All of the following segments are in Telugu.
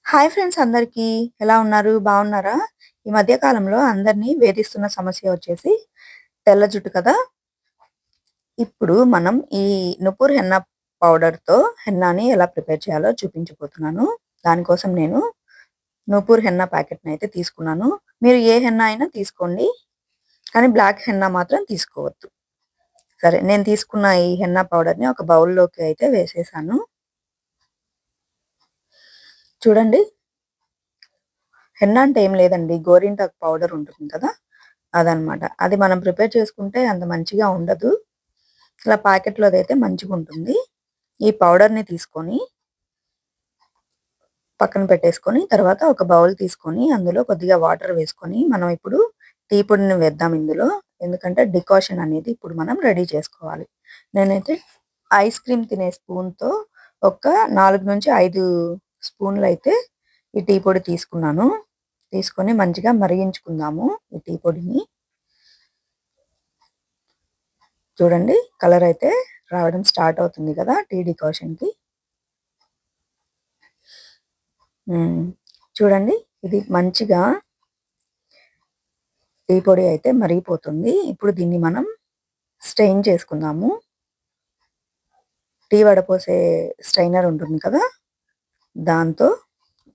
హాయ్ ఫ్రెండ్స్ అందరికీ. ఎలా ఉన్నారు? బాగున్నారా? ఈ మధ్య కాలంలో అందరిని వేధిస్తున్న సమస్య వచ్చేసి తెల్ల జుట్టు కదా! ఇప్పుడు మనం ఈ నుపుర్ హెన్నా పౌడర్‌తో హెన్నాని ఎలా ప్రిపేర్ చేయాలో చూపించబోతున్నాను. దానికోసం నేను నూపూర్ హెన్నా ప్యాకెట్‌నయితే తీసుకున్నాను. మీరు ఏ హెన్నా అయినా తీసుకోండి. కానీ బ్లాక్ హెన్నా మాత్రం తీసుకోవద్దు. సరే, నేను తీసుకున్న ఈ హెన్నా పౌడర్‌ని ఒక బౌల్‌లోకి అయితే వేసేసాను. చూడండి. హెన్నా అంటే ఏం లేదండి. గోరింటాకు పౌడర్ ఉంటుంది కదా! అదనమాట. అది మనం ప్రిపేర్ చేసుకుంటే అంత మంచిగా ఉండదు. ఇలా ప్యాకెట్‌లోదైతే మంచిగుంటుంది. ఈ పౌడర్‌ని తీసుకొని పక్కన పెట్టేసుకొని, తర్వాత ఒక బౌల్ తీసుకొని, అందులో కొద్దిగా వాటర్ వేసుకొని, మనం ఇప్పుడు టీ పొడిని వేద్దాం ఇందులో. ఎందుకంటే డికాషన్ అనేది ఇప్పుడు మనం రెడీ చేసుకోవాలి. నేనైతే ఐస్ క్రీమ్ తినే స్పూన్‌తో ఒక 4-5 స్పూన్‌లయితే ఈ టీ పొడి తీసుకున్నాను. తీసుకొని మంచిగా మరిగించుకుందాము ఈ టీ పొడిని. చూడండి, కలర్ అయితే రావడం స్టార్ట్ అవుతుంది కదా టీ డికాషన్‌కి. చూడండి, ఇది మంచిగా టీ పొడి అయితే మరిగిపోతుంది. ఇప్పుడు దీన్ని మనం స్ట్రెయిన్ చేసుకుందాము. టీ వడపోసే స్ట్రైనర్ ఉంటుంది కదా! దాంతో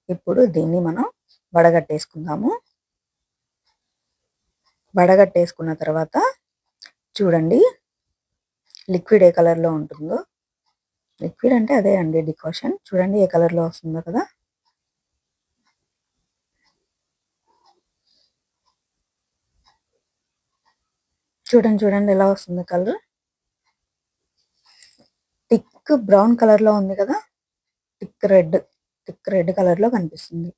ఇప్పుడు దీన్ని మనం వడగట్టేసుకుందాము. వడగట్టేసుకున్న తర్వాత చూడండి, లిక్విడ్ ఏ కలర్‌లో ఉంటుందో. లిక్విడ్ అంటే అదే అండి డికాషన్. చూడండి ఏ కలర్‌లో వస్తుందో కదా! చూడండి ఎలా వస్తుందో కలర్. థిక్ బ్రౌన్ కలర్‌లో ఉంది కదా! థిక్ రెడ్ కలర్‌లో కనిపిస్తుంది.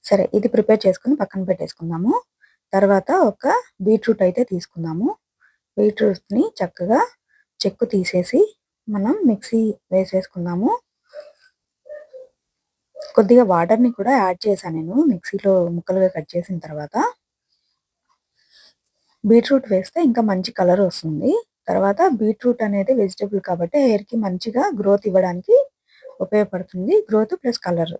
సరే, ఇది ప్రిపేర్ చేసుకొని పక్కన పెట్టేసుకుందాము. తర్వాత ఒక బీట్రూట్ అయితే తీసుకుందాము. బీట్రూట్‌ని చక్కగా చెక్కు తీసేసి మనం మిక్సీ వేసేసుకుందాము. కొద్దిగా వాటర్‌ని కూడా యాడ్ చేశాను నేను మిక్సీలో ముక్కలుగా కట్ చేసిన తర్వాత. బీట్రూట్ వేస్తే ఇంకా మంచి కలర్ వస్తుంది. తర్వాత బీట్రూట్ అనేది వెజిటబుల్ కాబట్టి హెయిర్‌కి మంచిగా గ్రోత్ ఇవ్వడానికి ఉపయోగపడుతుంది. Growth plus colour.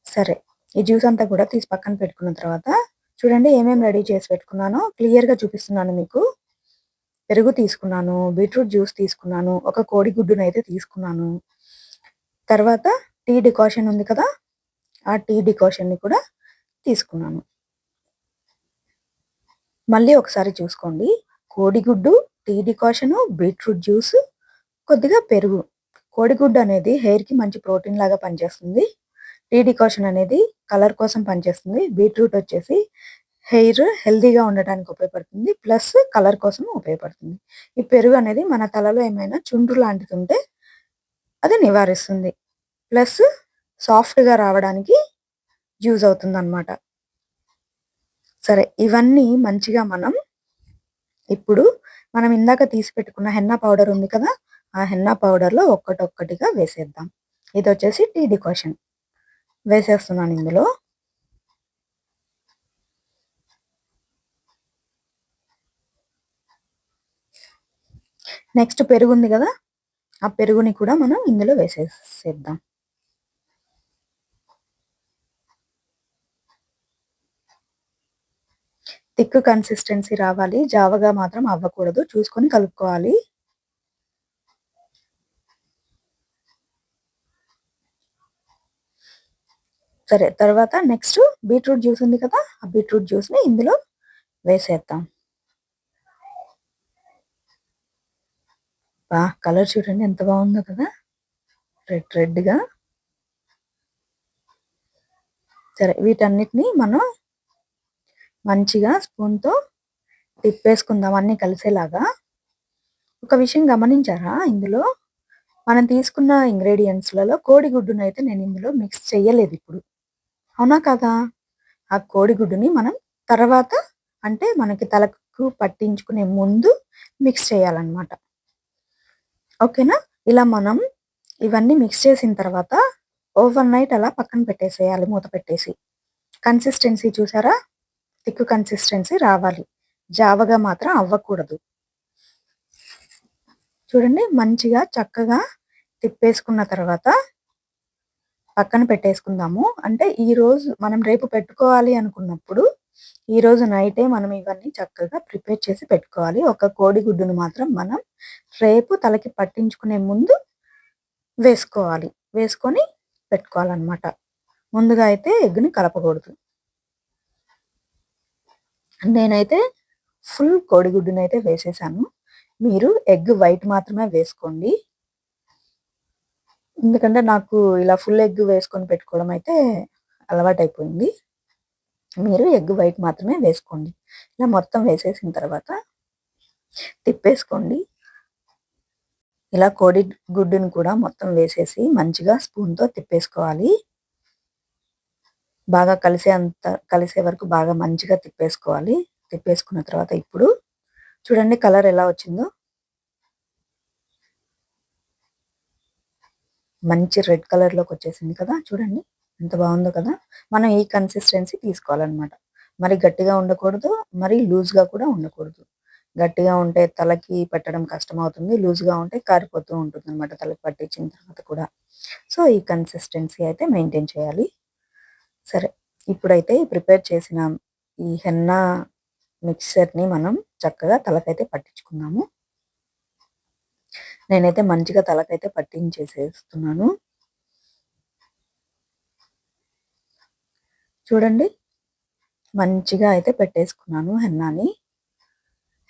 సరే, ఈ జ్యూస్ అంతా కూడా తీసి పక్కన పెట్టుకున్న తర్వాత చూడండి ఏమేమి రెడీ చేసి పెట్టుకున్నానో క్లియర్‌గా చూపిస్తున్నాను మీకు. పెరుగు తీసుకున్నాను, బీట్రూట్ జ్యూస్ తీసుకున్నాను, ఒక కోడిగుడ్డునైతే తీసుకున్నాను. తర్వాత టీ డికాషన్ ఉంది కదా! ఆ టీ డికాషన్‌ని కూడా తీసుకున్నాను. మళ్ళీ ఒకసారి చూసుకోండి. కోడిగుడ్డు, టీ డికాషను, బీట్రూట్ జ్యూస్, కొద్దిగా పెరుగు. కోడిగుడ్డు అనేది హెయిర్‌కి మంచి ప్రోటీన్ లాగా పనిచేస్తుంది. టీ డికాషన్ అనేది కలర్ కోసం పనిచేస్తుంది. బీట్రూట్ వచ్చేసి హెయిర్ హెల్తీగా ఉండటానికి ఉపయోగపడుతుంది. ప్లస్ కలర్ కోసం ఉపయోగపడుతుంది. ఈ పెరుగు అనేది మన తలలో ఏమైనా చుండ్రు లాంటిది ఉంటే అది నివారిస్తుంది. ప్లస్ సాఫ్ట్‌గా రావడానికి యూజ్ అవుతుందనమాట. సరే, ఇవన్నీ మంచిగా ఇప్పుడు మనం ఇందాక తీసి పెట్టుకున్న హెన్నా పౌడర్ ఉంది కదా! ఆ హెన్నా పౌడర్‌లో ఒక్కటొక్కటిగా వేసేద్దాం. ఇదొచ్చేసి టీ డికాషన్. వేసేస్తున్నాను ఇందులో. నెక్స్ట్ పెరుగుంది కదా! ఆ పెరుగుని కూడా మనం ఇందులో వేసేసేద్దాం. థిక్ కన్సిస్టెన్సీ రావాలి. జావగా మాత్రం అవ్వకూడదు. చూసుకొని కలుపుకోవాలి. సరే, తర్వాత నెక్స్ట్ బీట్రూట్ జ్యూస్ ఉంది కదా! ఆ బీట్రూట్ జ్యూస్‌ని ఇందులో వేసేద్దాం. కలర్ చూడండి ఎంత బాగుందో కదా! రెడ్‌గా. సరే, వీటన్నిటిని మనం మంచిగా స్పూన్‌తో తిప్పేసుకుందాం అన్నీ కలిసేలాగా. ఒక విషయం గమనించారా ఇందులో? మనం తీసుకున్న ఇంగ్రీడియెంట్స్‌లలో కోడిగుడ్డునైతే నేను ఇందులో మిక్స్ చెయ్యలేదిప్పుడు. అవునా కాదా? ఆ కోడిగుడ్డుని మనం తర్వాత, అంటే మనకి తలకు పట్టించుకునే ముందు మిక్స్ చేయాలన్నమాట. ఓకేనా? ఇలా మనం ఇవన్నీ మిక్స్ చేసిన తర్వాత ఓవర్ నైట్ అలా పక్కన పెట్టేసేయాలి మూత పెట్టేసి. కన్సిస్టెన్సీ చూసారా? థిక్ కన్సిస్టెన్సీ రావాలి. జావగా మాత్రం అవ్వకూడదు. చూడండి, మంచిగా చక్కగా తిప్పేసుకున్న తర్వాత పక్కన పెట్టేసుకుందాము. అంటే ఈరోజు మనం రేపు పెట్టుకోవాలి అనుకున్నప్పుడు, ఈరోజు నైటే మనం ఇవన్నీ చక్కగా ప్రిపేర్ చేసి పెట్టుకోవాలి. ఒక కోడిగుడ్డును మాత్రం మనం రేపు తలకి పట్టించుకునే ముందు వేసుకోవాలి. వేసుకొని పెట్టుకోవాలనమాట. ముందుగా అయితే ఎగ్‌ని కలపకూడదు. నేనైతే ఫుల్ కోడిగుడ్డునైతే వేసేసాను. మీరు ఎగ్ వైట్ మాత్రమే వేసుకోండి. ఎందుకంటే నాకు ఇలా ఫుల్ ఎగ్ వేసుకొని పెట్టుకోవడం అయితే అలవాటైపోయింది. మీరు ఎగ్ వైట్ మాత్రమే వేసుకోండి. ఇలా మొత్తం వేసేసిన తర్వాత తిప్పేసుకోండి. ఇలా కోడి గుడ్డుని కూడా మొత్తం వేసేసి మంచిగా స్పూన్‌తో తిప్పేసుకోవాలి. బాగా కలిసే వరకు బాగా మంచిగా తిప్పేసుకోవాలి. తిప్పేసుకున్న తర్వాత ఇప్పుడు చూడండి కలర్ ఎలా వచ్చిందో. మంచి రెడ్ కలర్‌లోకి వచ్చేసింది కదా! చూడండి ఎంత బాగుందో కదా! మనం ఈ కన్సిస్టెన్సీ తీసుకోవాలన్నమాట. మరి గట్టిగా ఉండకూడదు, మరి లూజ్‌గా కూడా ఉండకూడదు. గట్టిగా ఉంటే తలకి పెట్టడం కష్టమవుతుంది. లూజ్‌గా ఉంటే కారిపోతూ ఉంటుందన్నమాట తలకి పట్టించిన తర్వాత కూడా. సో, ఈ కన్సిస్టెన్సీ అయితే మెయింటైన్ చేయాలి. సరే, ఇప్పుడైతే ప్రిపేర్ చేసిన ఈ హెన్నా మిక్చర్‌ని మనం చక్కగా తలకైతే పట్టించుకుందాము. నేనైతే మంచిగా తలకైతే పట్టించేసేస్తున్నాను. చూడండి మంచిగా అయితే పెట్టేసుకున్నాను హెన్నాని.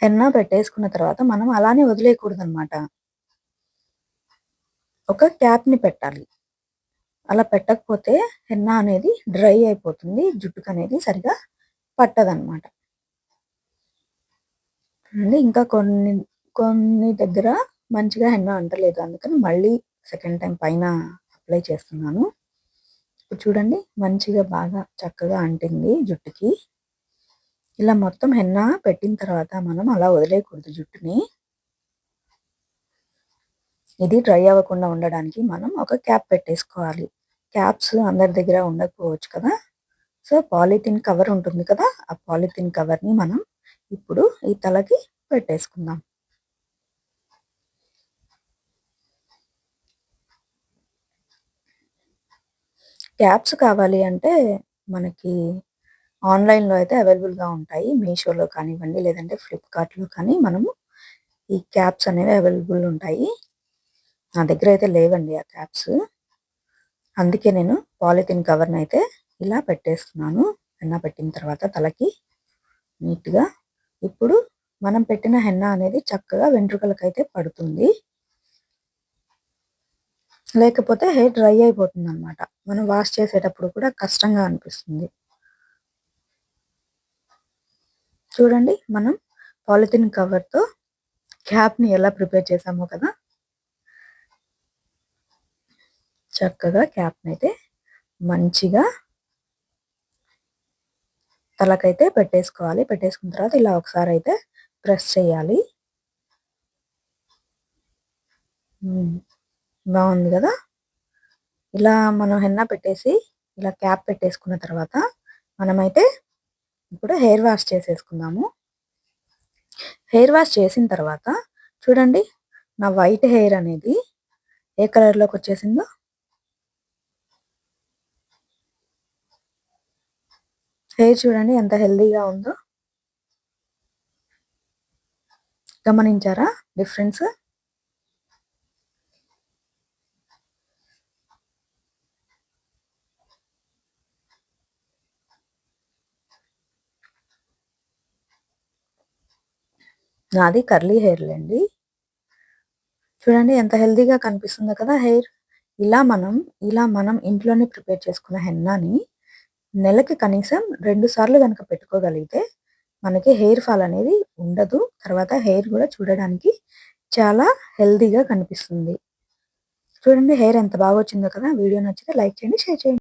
హెన్నా పెట్టేసుకున్న తర్వాత మనం అలానే వదిలేయకూడదనమాట. ఒక క్యాప్‌ని పెట్టాలి. అలా పెట్టకపోతే హెన్నా అనేది డ్రై అయిపోతుంది. జుట్టుకనేది సరిగా పట్టదనమాట. చూడండి ఇంకా కొన్ని దగ్గర మంచిగా హెన్నా అంటలేదు. అందుకని మళ్ళీ సెకండ్ టైమ్ పైన అప్లై చేస్తున్నాను. ఇప్పుడు చూడండి మంచిగా బాగా చక్కగా అంటింది జుట్టుకి. ఇలా మొత్తం హెన్నా పెట్టిన తర్వాత మనం అలా వదిలేయకూడదు జుట్టుని. ఇది డ్రై అవ్వకుండా ఉండడానికి మనం ఒక క్యాప్ పెట్టేసుకోవాలి. క్యాప్స్ అందరి దగ్గర ఉండకపోవచ్చు కదా! సో, పాలిథీన్ కవర్ ఉంటుంది కదా! ఆ పాలిథీన్ కవర్‌ని మనం ఇప్పుడు ఈ తలకి పెట్టేసుకుందాం. క్యాప్స్ కావాలి అంటే మనకి ఆన్‌లైన్‌లో అయితే అవైలబుల్‌గా ఉంటాయి. మీషోలో కానివ్వండి, లేదంటే ఫ్లిప్‌కార్ట్‌లో కానీ మనము ఈ క్యాప్స్ అనేవి అవైలబుల్ ఉంటాయి. నా దగ్గర అయితే లేవండి ఆ క్యాప్స్. అందుకే నేను పాలిథీన్ కవర్‌నైతే ఇలా పెట్టేస్తున్నాను. హెన్నా పెట్టిన తర్వాత తలకి నీట్‌గా. ఇప్పుడు మనం పెట్టిన హెన్నా అనేది చక్కగా వెంట్రుకలకైతే పడుతుంది. లేకపోతే హెయిర్ డ్రై అయిపోతుందనమాట. మనం వాష్ చేసేటప్పుడు కూడా కష్టంగా అనిపిస్తుంది. చూడండి మనం పాలిథీన్ కవర్‌తో క్యాప్‌ని ఎలా ప్రిపేర్ చేసామో కదా! చక్కగా క్యాప్‌నైతే మంచిగా తలకైతే పెట్టేసుకోవాలి. పెట్టేసుకున్న తర్వాత ఇలా ఒకసారైతే ప్రెస్ చేయాలి. బావుంది గదా! ఇలా మనం హెన్నా పెట్టేసి, ఇలా క్యాప్ పెట్టేసుకున్న తర్వాత మనమైతే ఇప్పుడు హెయిర్ వాష్ చేసేసుకుందాము. హెయిర్ వాష్ చేసిన తర్వాత చూడండి నా వైట్ హెయిర్ అనేది ఏ కలర్‌లోకొచ్చేసిందో. హెయిర్ చూడండి ఎంత హెల్తీగా ఉందో. గమనించారా డిఫరెన్స్? నాది కర్లీ హెయిర్‌లేండి. చూడండి ఎంత హెల్తీగా కనిపిస్తుందో కదా హెయిర్. ఇలా మనం ఇంట్లోనే ప్రిపేర్ చేసుకున్న హెన్నాని నెలకి కనీసం 2 సార్లు గనక పెట్టుకోగలిగితే మనకి హెయిర్ ఫాల్ అనేది ఉండదు. తర్వాత హెయిర్ గూడా చూడడానికి చాలా హెల్తీగా కనిపిస్తుంది. చూడండి హెయిర్ ఎంత బాగొచ్చిందో కదా! వీడియో నచ్చితే లైక్ చేయండి, షేర్ చేయండి.